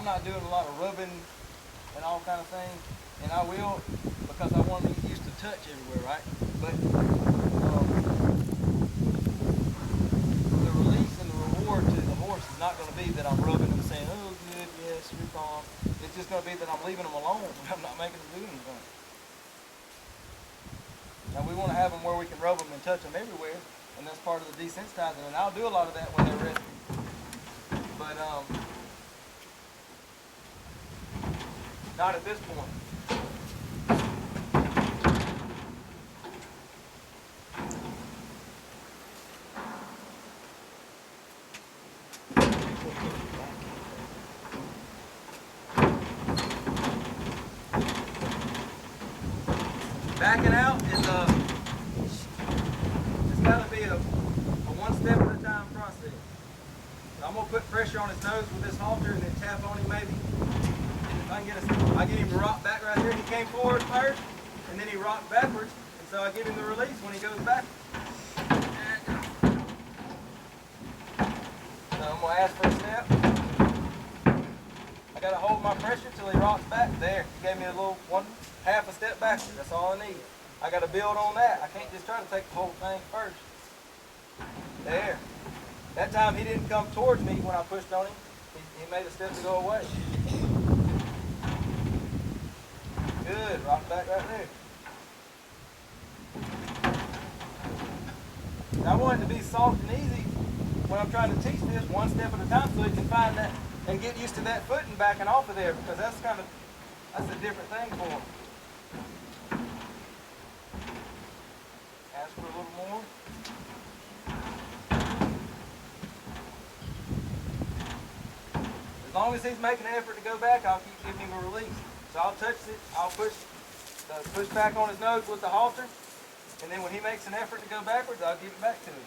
not doing a lot of rubbing and all kind of things, and I will because I want to get used to touch everywhere, right? But the release and the reward to the horse is not going to be that I'm rubbing them saying, oh good, yes, you're calm. It's just going to be that I'm leaving them alone. I'm not making them do anything. Now we want to have them where we can rub them and touch them everywhere, and that's part of the desensitizing, and I'll do a lot of that when they're ready. But not at this point. Backing out is it's got to be a one step at a time process. So I'm gonna put pressure on his nose with this halter and then tap on him maybe. And if I can I get him to rock back right here. He came forward first, and then he rocked backwards, and so I give him the release when he goes back. So I'm gonna ask for a step. I gotta hold my pressure till he rocks back. There, he gave me a little half a step backwards. That's all I need. I got to build on that. I can't just try to take the whole thing first. There. That time he didn't come towards me when I pushed on him. He made a step to go away. Good. Rock back right there. Now I want it to be soft and easy when I'm trying to teach this one step at a time so he can find that and get used to that foot and backing off of there, because that's a different thing for him. Ask for a little more. As long as he's making an effort to go back, I'll keep giving him a release. So I'll touch it, I'll push back on his nose with the halter, and then when he makes an effort to go backwards, I'll give it back to him.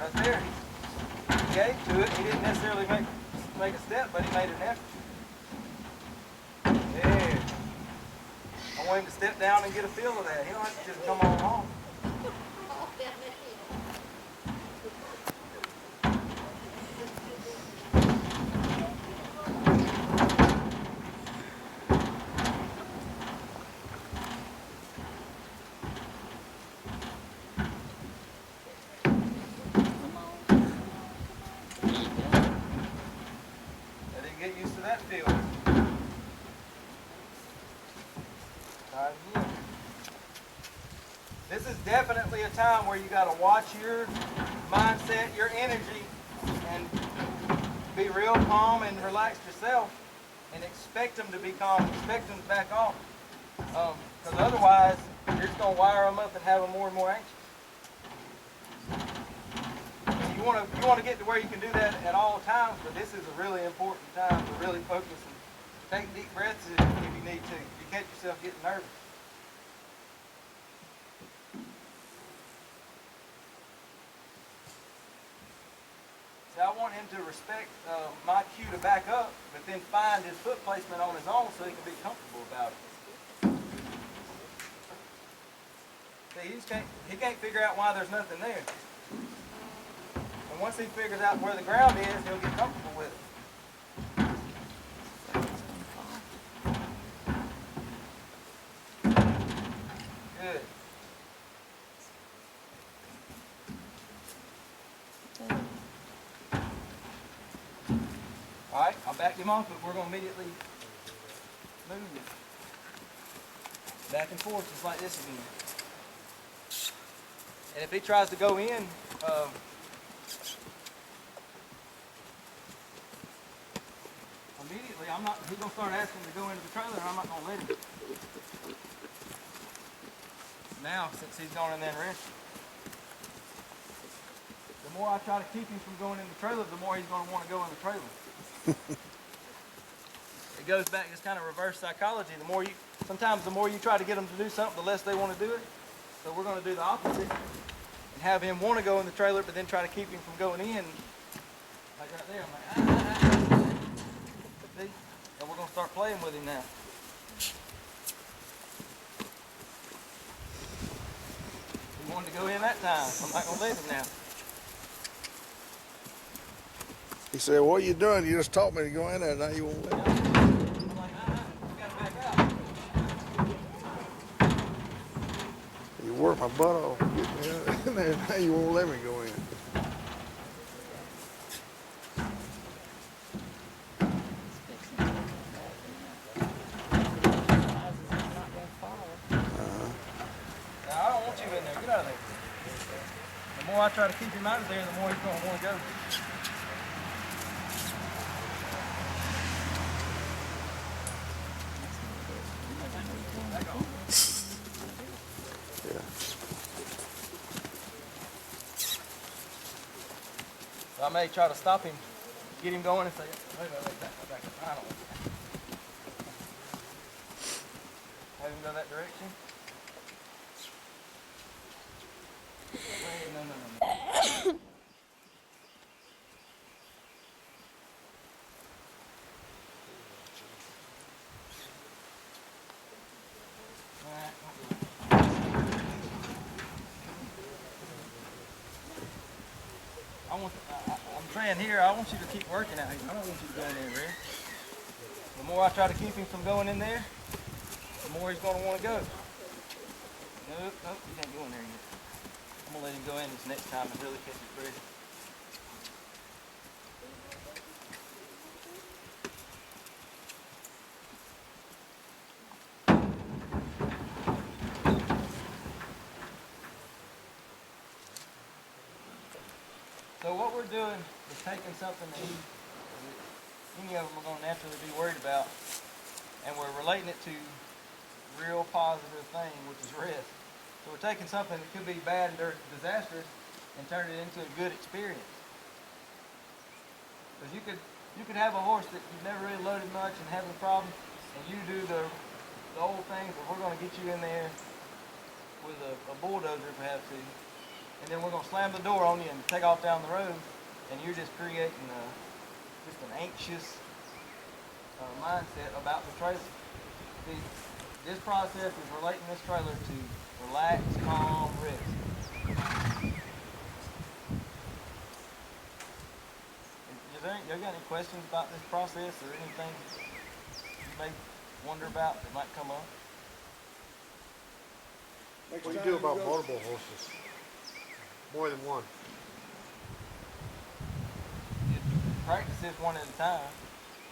Right there. He gave to it. He didn't necessarily make a step, but he made an effort. There. I want him to step down and get a feel of that. He don't have to just come on home. Let him get used to that feel. This is definitely a time where you got to watch your mindset, your energy, and be real calm and relaxed yourself, and expect them to be calm, expect them to back off, because otherwise you're just going to wire them up and have them more and more anxious. And you want to get to where you can do that at all times, but this is a really important time to really focus and take deep breaths if you need to. If you catch yourself getting nervous. So I want him to respect my cue to back up, but then find his foot placement on his own so he can be comfortable about it. See, he can't figure out why there's nothing there. And once he figures out where the ground is, he'll get comfortable with it. Good. All right, I'll back him off, but we're going to immediately move it. Back and forth just like this again. And if he tries to go in, immediately, he's going to start asking to go into the trailer, and I'm not going to let him. Now, since he's gone in there and rested. The more I try to keep him from going in the trailer, the more he's going to want to go in the trailer. It goes back, it's kind of reverse psychology. Sometimes the more you try to get them to do something, the less they want to do it. So we're going to do the opposite and have him want to go in the trailer, but then try to keep him from going in. Like right there, I'm like, See? And we're going to start playing with him now. He wanted to go in that time, so I'm not going to let him now. He said, what are you doing? You just taught me to go in there, now you won't let me. I'm like, you gotta back out. You worked my butt off getting me in there, now you won't let me go in. Now, I don't want you in there. Get out of there. The more I try to keep him out of there, the more he's going to want to go. Yeah. So I may try to stop him, get him going, and say, wait, back up. I don't want that. Have him go that direction. Wait, no. I'm saying here, I want you to keep working out here. I don't want you to go in there, Red. The more I try to keep him from going in there, the more he's going to want to go. Nope, he can't go in there yet. I'm going to let him go in this next time and really catch his breath. So what we're doing is taking something that any of them are going to naturally be worried about, and we're relating it to real positive thing, which is rest. So we're taking something that could be bad and disastrous and turning it into a good experience. Because you could have a horse that you've never really loaded much and having a problem, and you do the old things, but we're going to get you in there with a bulldozer if we have to. And then we're going to slam the door on you and take off down the road, and you're just creating just an anxious mindset about the trailer. See, this process is relating this trailer to relax, calm, rest. You got any questions about this process or anything you may wonder about that might come up? What do you do about multiple horses? More than one? You practice this one at a time.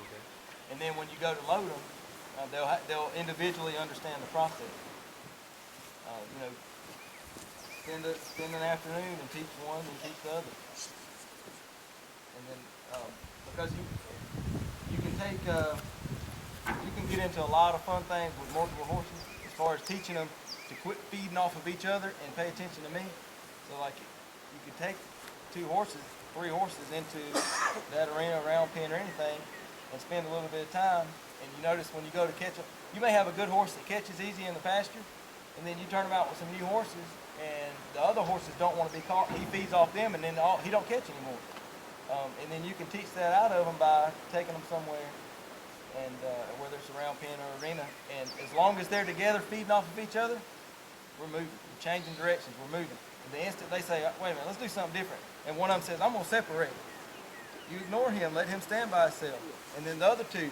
Okay. And then when you go to load them, they'll individually understand the process. Spend an afternoon and teach one and teach the other. And then because you can get into a lot of fun things with multiple horses as far as teaching them to quit feeding off of each other and pay attention to me. So like you could take 3 horses into that arena, round pen or anything, and spend a little bit of time. And you notice when you go to catch them, you may have a good horse that catches easy in the pasture, and then you turn them out with some new horses, and the other horses don't want to be caught. He feeds off them, and then he don't catch anymore. And then you can teach that out of them by taking them somewhere, and whether it's a round pen or arena. And as long as they're together feeding off of each other, we're moving. We're changing directions. We're moving. And the instant they say, wait a minute, let's do something different, and one of them says, I'm going to separate. You ignore him, let him stand by himself. And then the other two